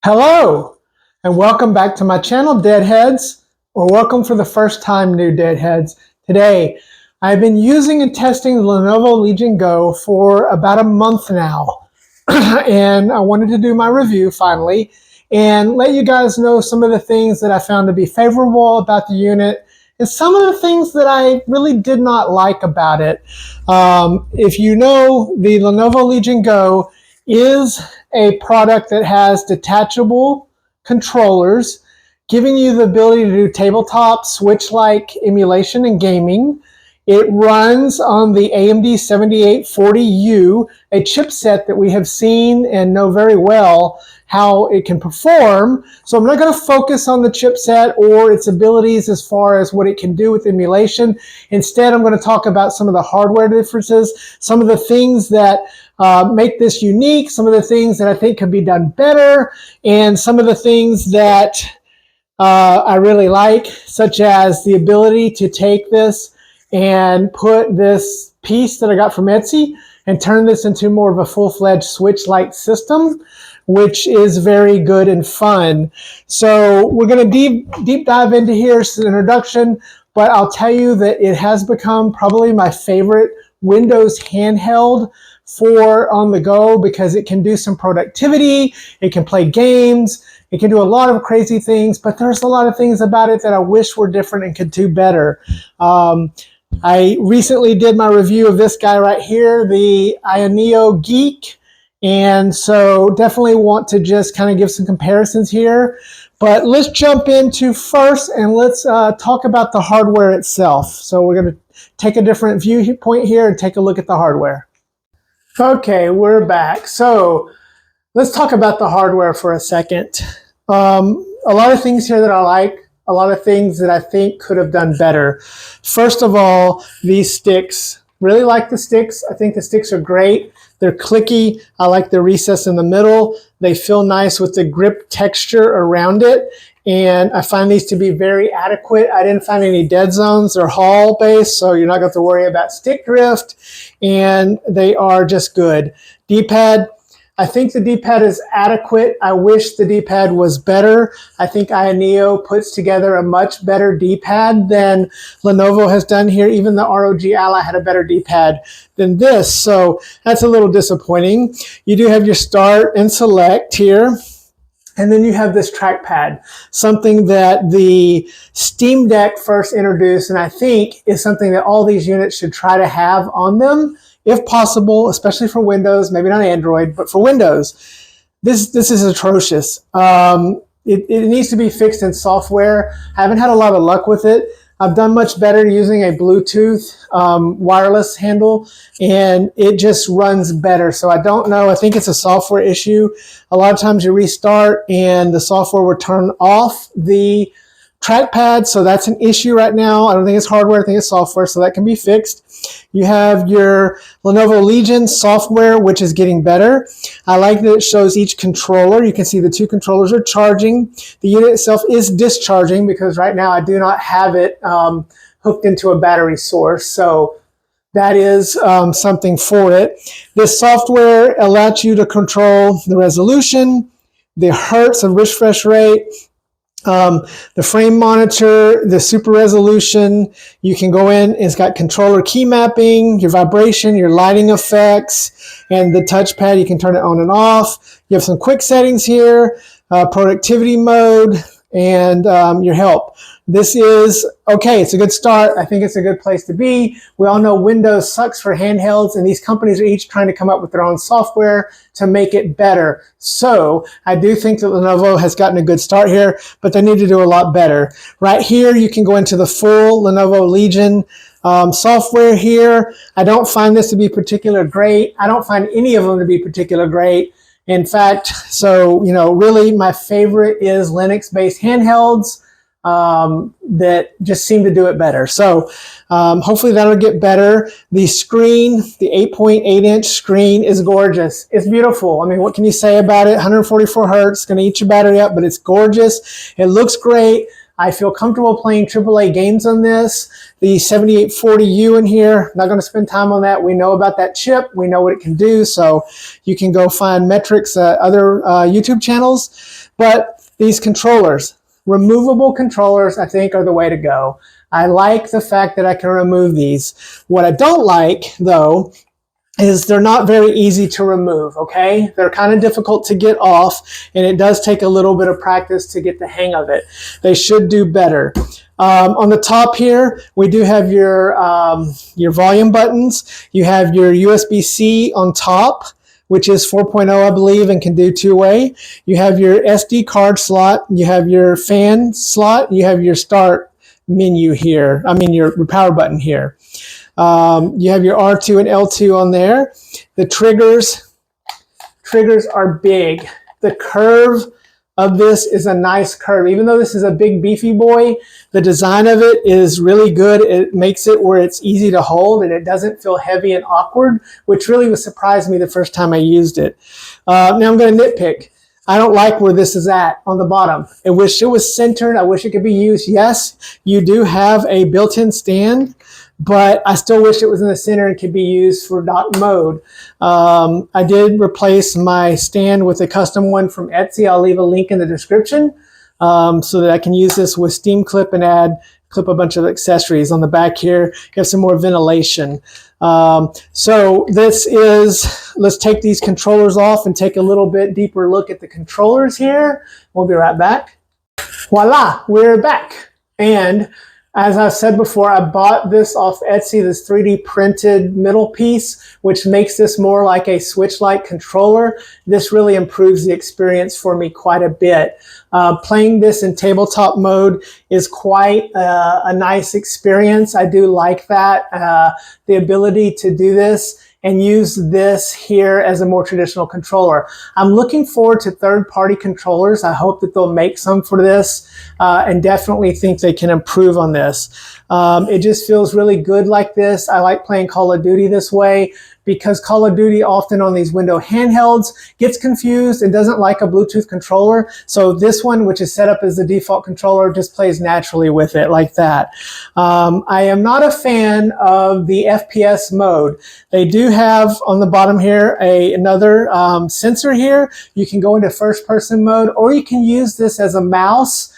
Hello, and welcome back to my channel, Deadheads, or welcome for the first time, new Deadheads. Today, I've been using and testing the Lenovo Legion Go for about a month now, and I wanted to do my review finally, and let you guys know some of the things that I found to be favorable about the unit, and some of the things that I really did not like about it. If you know, the Lenovo Legion Go is a product that has detachable controllers, giving you the ability to do tabletop switch-like emulation and gaming. It runs on the AMD 7840U, a chipset that we have seen and know very well how it can perform. So I'm not going to focus on the chipset or its abilities as far as what it can do with emulation. Instead, I'm going to talk about some of the hardware differences, some of the things that make this unique, some of the things that I think could be done better, and some of the things that I really like, such as the ability to take this and put this piece that I got from Etsy and turn this into more of a full-fledged Switch-like system, which is very good and fun. So we're going to deep dive into here. It's an introduction, but I'll tell you that it has become probably my favorite Windows handheld for on the go, because it can do some productivity, it can play games, it can do a lot of crazy things, but there's a lot of things about it that I wish were different and could do better. I recently did my review of this guy right here, the AYRJGF, and so definitely want to just kind of give some comparisons here. But let's jump into first and let's talk about the hardware itself. So we're going to take a different viewpoint here and take a look at the hardware. Okay, we're back. So let's talk about the hardware for a second. A lot of things here that I like, a lot of things that I think could have done better. First of all, these sticks. Really like the sticks. I think the sticks are great. They're clicky. I like the recess in the middle. They feel nice with the grip texture around it. And I find these to be very adequate. I didn't find any dead zones. They're Hall based, so you're not going to have to worry about stick drift. And they are just good. D-pad. I think the D-pad is adequate. I wish the D-pad was better. I think AYRJGF puts together a much better D-pad than Lenovo has done here. Even the ROG Ally had a better D-pad than this, so that's a little disappointing. You do have your start and select here. And then you have this trackpad, something that the Steam Deck first introduced, and I think is something that all these units should try to have on them, if possible, especially for Windows, maybe not Android, but for Windows. This is atrocious. It needs to be fixed in software. I haven't had a lot of luck with it. I've done much better using a Bluetooth wireless handle, and it just runs better. So I don't know. I think it's a software issue. A lot of times you restart and the software will turn off the trackpad, so that's an issue right now. I don't think it's hardware, I think it's software, so that can be fixed. You have your Lenovo Legion software, which is getting better. I like that it shows each controller. You can see the two controllers are charging. The unit itself is discharging because right now I do not have it hooked into a battery source, so that is something for it. This software allows you to control the resolution, the hertz of refresh rate, the frame monitor, the super resolution. You can go in, it's got controller key mapping, your vibration, your lighting effects, and the touchpad, you can turn it on and off. You have some quick settings here, productivity mode, and your help. This is okay. It's a good start. I think it's a good place to be. We all know Windows sucks for handhelds, and these companies are each trying to come up with their own software to make it better. So I do think that Lenovo has gotten a good start here, but they need to do a lot better. Right here, you can go into the full Lenovo Legion software here. I don't find this to be particularly great. I don't find any of them to be particularly great. In fact, so, you know, really my favorite is Linux-based handhelds that just seem to do it better. So hopefully that'll get better. The screen, the 8.8-inch screen is gorgeous. It's beautiful. I mean, what can you say about it? 144 hertz, going to eat your battery up, but it's gorgeous. It looks great. I feel comfortable playing AAA games on this. The 7840U in here, not going to spend time on that. We know about that chip. We know what it can do. So you can go find metrics, other YouTube channels. But these controllers, removable controllers, I think are the way to go. I like the fact that I can remove these. What I don't like, though, is they're not very easy to remove, okay? They're kind of difficult to get off, and it does take a little bit of practice to get the hang of it. They should do better. On the top here, we do have your volume buttons. You have your USB-C on top, which is 4.0, I believe, and can do two-way. You have your SD card slot. You have your fan slot. You have your start menu here. I mean, your power button here. You have your R2 and L2 on there. The triggers are big. The curve of this is a nice curve. Even though this is a big beefy boy, the design of it is really good. It makes it where it's easy to hold and it doesn't feel heavy and awkward, which really surprised me the first time I used it. Now I'm going to nitpick. I don't like where this is at on the bottom. I wish it was centered. I wish it could be used. Yes, you do have a built-in stand, but I still wish it was in the center and could be used for dock mode. I did replace my stand with a custom one from Etsy. I'll leave a link in the description so that I can use this with Steam Clip and clip a bunch of accessories. On the back here, you have some more ventilation. So this is, let's take these controllers off and take a little bit deeper look at the controllers here. We'll be right back. Voila, we're back. And as I said before, I bought this off Etsy, this 3D printed middle piece, which makes this more like a Switch-like controller. This really improves the experience for me quite a bit. Playing this in tabletop mode is quite a nice experience. I do like that, the ability to do this and use this here as a more traditional controller. I'm looking forward to third-party controllers. I hope that they'll make some for this and definitely think they can improve on this. It just feels really good like this. I like playing Call of Duty this way because Call of Duty often on these Windows handhelds gets confused and doesn't like a Bluetooth controller. So this one, which is set up as the default controller, just plays naturally with it like that. I am not a fan of the FPS mode. They do have on the bottom here another sensor here. You can go into first person mode, or you can use this as a mouse,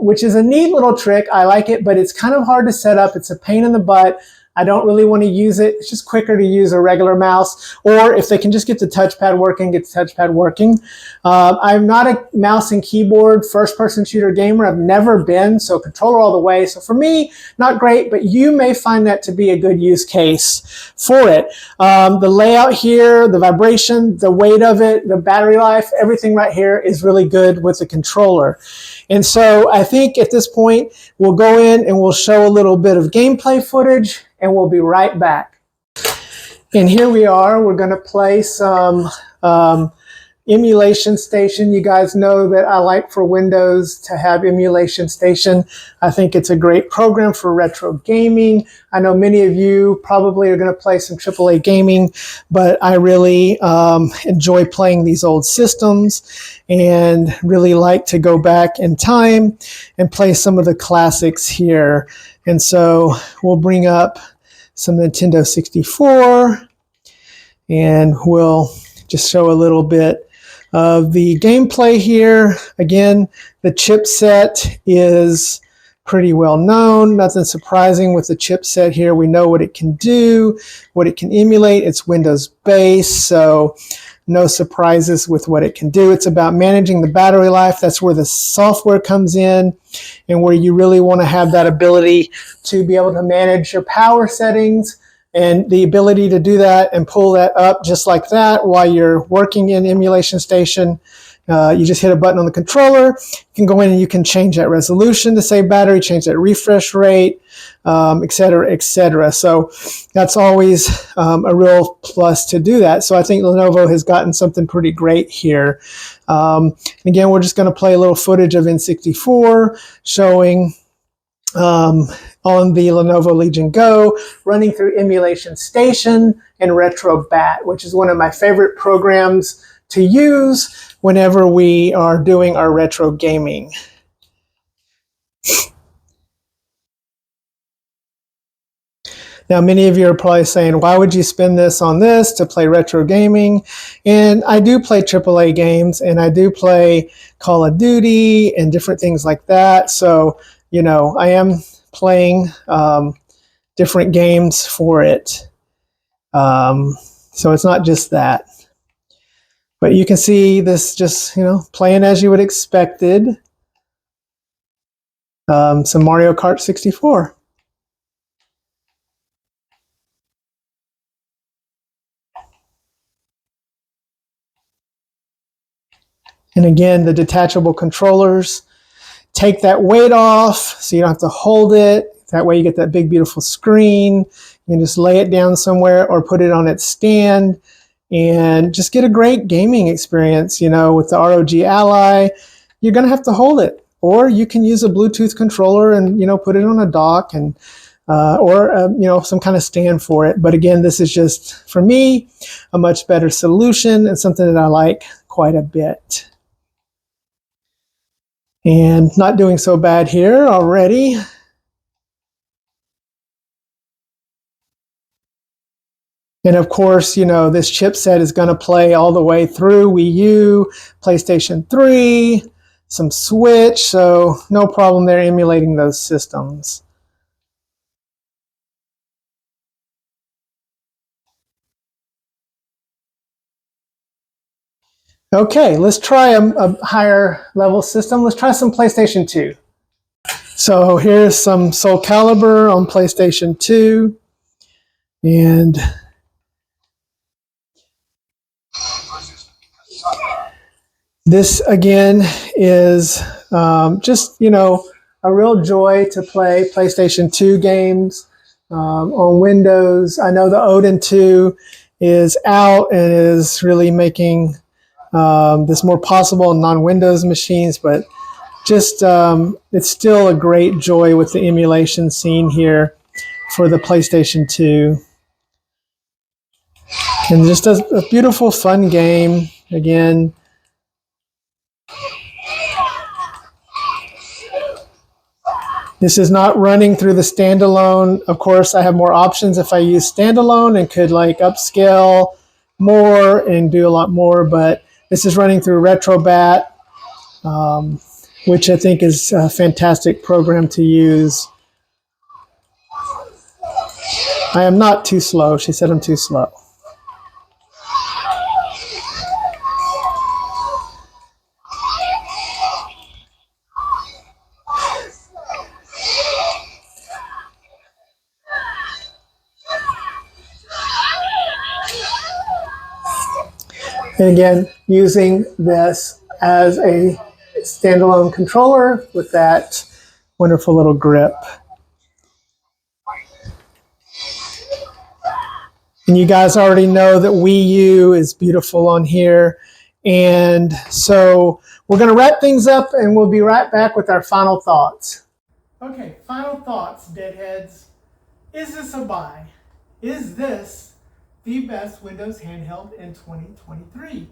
which is a neat little trick. I like it, but it's kind of hard to set up. It's a pain in the butt. I don't really want to use it. It's just quicker to use a regular mouse, or if they can just get the touchpad working, get the touchpad working. I'm not a mouse and keyboard first-person shooter gamer. I've never been, so controller all the way. So for me, not great, but you may find that to be a good use case for it. The layout here, the vibration, the weight of it, the battery life, everything right here is really good with the controller. And so I think at this point, we'll go in and we'll show a little bit of gameplay footage, and we'll be right back. And here we are. We're going to play some Emulation Station. You guys know that I like for Windows to have Emulation Station. I think it's a great program for retro gaming. I know many of you probably are going to play some AAA gaming, but I really enjoy playing these old systems and really like to go back in time and play some of the classics here. And so we'll bring up some Nintendo 64 and we'll just show a little bit of the gameplay here. Again, the chipset is pretty well known. Nothing surprising with the chipset here. We know what it can do, what it can emulate. It's Windows based, so no surprises with what it can do. It's about managing the battery life. That's where the software comes in and where you really want to have that ability to be able to manage your power settings and the ability to do that and pull that up just like that while you're working in Emulation Station. You just hit a button on the controller. You can go in and you can change that resolution to save battery, change that refresh rate, et cetera, et cetera. So that's always a real plus to do that. So I think Lenovo has gotten something pretty great here. Again, we're just going to play a little footage of N64 showing on the Lenovo Legion Go, running through Emulation Station and Retrobat, which is one of my favorite programs to use whenever we are doing our retro gaming. Now, many of you are probably saying, why would you spend this on this to play retro gaming? And I do play AAA games, and I do play Call of Duty and different things like that. So, you know, I am playing different games for it. So it's not just that. But you can see this just, you know, playing as you would expected. Some Mario Kart 64. And again, the detachable controllers take that weight off so you don't have to hold it. That way you get that big, beautiful screen. You can just lay it down somewhere or put it on its stand and just get a great gaming experience. You know, with the ROG Ally, you're going to have to hold it. Or you can use a Bluetooth controller and, you know, put it on a dock and you know, some kind of stand for it. But again, this is just, for me, a much better solution and something that I like quite a bit. And not doing so bad here already. And of course, you know, this chipset is going to play all the way through Wii U, PlayStation 3, some Switch, so no problem there emulating those systems. Okay, let's try a higher level system. Let's try some PlayStation 2. So here's some Soul Calibur on PlayStation 2. And this again is just, you know, a real joy to play PlayStation 2 games on Windows. I know the Odin 2 is out and is really making this more possible on non-Windows machines, but just it's still a great joy with the emulation scene here for the PlayStation 2. And just a beautiful, fun game. Again, this is not running through the standalone. Of course, I have more options if I use standalone and could like upscale more and do a lot more, but this is running through Retrobat, which I think is a fantastic program to use. I am not too slow. She said I'm too slow. And again, using this as a standalone controller with that wonderful little grip. And you guys already know that Wii U is beautiful on here. And so we're going to wrap things up and we'll be right back with our final thoughts. Okay, final thoughts, Deadheads. Is this a buy? Is this the best Windows handheld in 2023?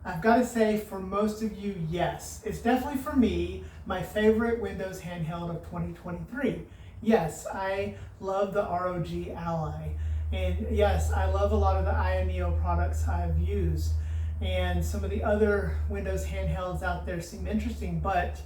I've got to say, for most of you, yes. It's definitely, for me, my favorite Windows handheld of 2023. Yes, I love the ROG Ally. And yes, I love a lot of the INEO products I've used. And some of the other Windows handhelds out there seem interesting, but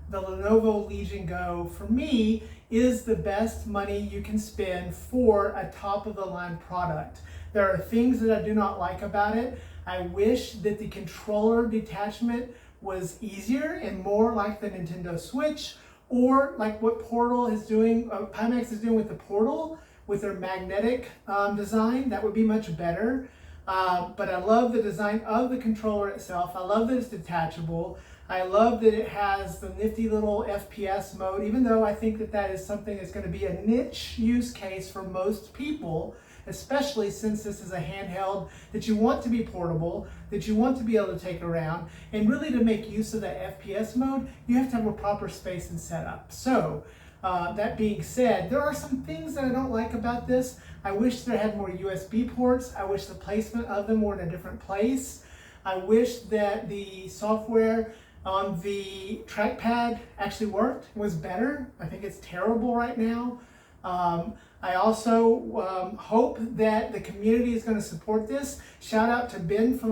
the Lenovo Legion Go, for me, is the best money you can spend for a top-of-the-line product. There are things that I do not like about it. I wish that the controller detachment was easier and more like the Nintendo Switch, or like what Portal is doing, Pimax is doing with the Portal, with their magnetic design. That would be much better. But I love the design of the controller itself. I love that it's detachable. I love that it has the nifty little FPS mode, even though I think that that is something that's going to be a niche use case for most people, especially since this is a handheld that you want to be portable, that you want to be able to take around, and really to make use of that FPS mode, you have to have a proper space and setup. So that being said, there are some things that I don't like about this. I wish there had more USB ports. I wish the placement of them were in a different place. I wish that the software on the trackpad actually worked, was better. I think it's terrible right now. I also hope that the community is going to support this. Shout out to Ben from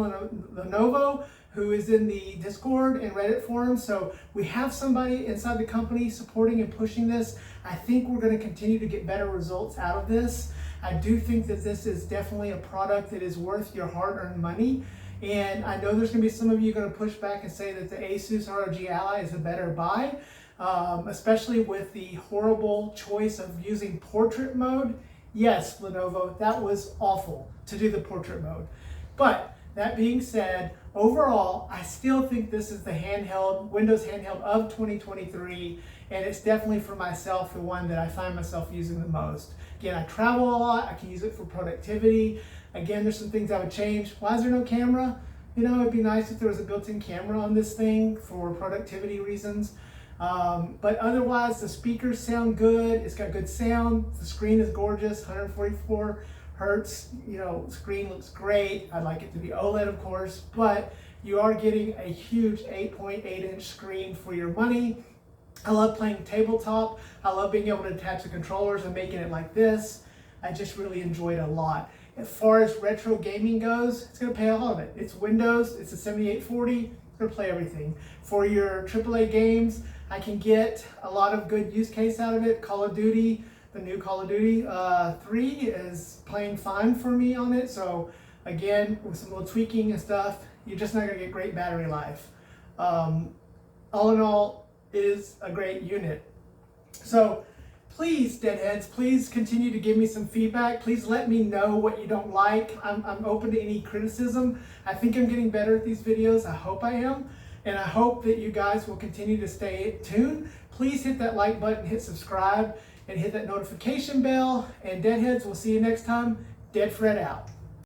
Lenovo, who is in the Discord and Reddit forums. So we have somebody inside the company supporting and pushing this. I think we're going to continue to get better results out of this. I do think that this is definitely a product that is worth your hard-earned money. And I know there's going to be some of you going to push back and say that the ASUS ROG Ally is a better buy, especially with the horrible choice of using portrait mode. Yes, Lenovo, that was awful to do the portrait mode. But that being said, overall, I still think this is the handheld, Windows handheld of 2023, and it's definitely for myself the one that I find myself using the most. Again, I travel a lot, I can use it for productivity. Again, there's some things I would change. Why is there no camera? You know, it'd be nice if there was a built-in camera on this thing for productivity reasons. But otherwise, the speakers sound good. It's got good sound. The screen is gorgeous, 144 hertz. You know, screen looks great. I'd like it to be OLED, of course, but you are getting a huge 8.8-inch screen for your money. I love playing tabletop. I love being able to attach the controllers and making it like this. I just really enjoy it a lot. As far as retro gaming goes, it's going to pay all of it. It's Windows, it's a 7840, it's going to play everything. For your AAA games, I can get a lot of good use case out of it. Call of Duty, the new Call of Duty 3 is playing fine for me on it. So again, with some little tweaking and stuff, you're just not going to get great battery life. All in all, it is a great unit. So please, Deadheads, please continue to give me some feedback. Please let me know what you don't like. I'm open to any criticism. I think I'm getting better at these videos. I hope I am. And I hope that you guys will continue to stay tuned. Please hit that like button, hit subscribe, and hit that notification bell. And Deadheads, we'll see you next time. Dead Fred out.